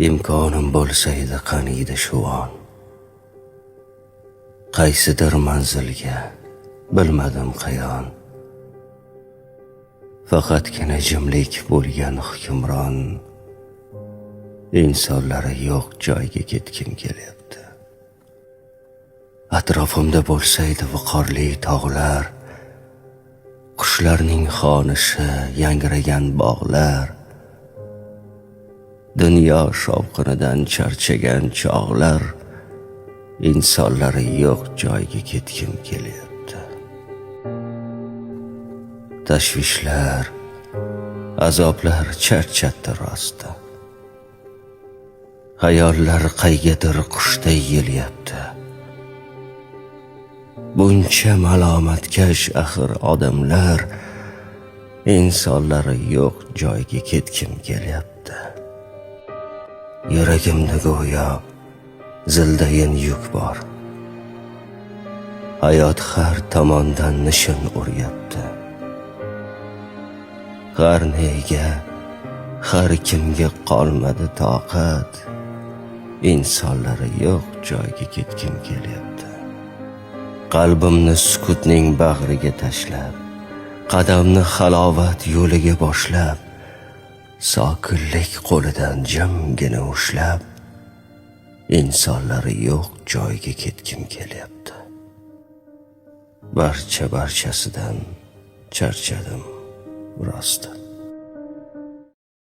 imkonim bo'lsa edi qaniydi shu on, qaysidir manzilga bilmadim qayon, faqatgina jimlik bo'lgan hukmron, insonlari yo'q joyga ketgim kelyapti. Atrofimda bo'lsaydi viqorli tog'lar, qushlarning xonishi, yangragan bog'lar, dunyo shovqinidan charchagan chog'lar, insonlari yo'q joyga ketgim kelyapti. Tashvishlar, azoblar charchatdi rosti. Xayollar qaygadir qushday yelyapti. Buncha malomatkash axir odamlar, insonlari yo'q joyga ketgim kelyapti. Yuragimda go'yo zildayin yuk bor. Hayot har tomondan nishin uryapti. Har nega, har kimga qolmadi toqat, insonlari yo'q joyga ketgim kelyapti. Qalbimni sukutning bag'riga tashlab, qadamni halovat yo'liga boshlab, sokinlik qo'lidan jimgina ushlab, insonlari yo'q joyga ketgim kelyapti. Barchasidan charchadim rosti.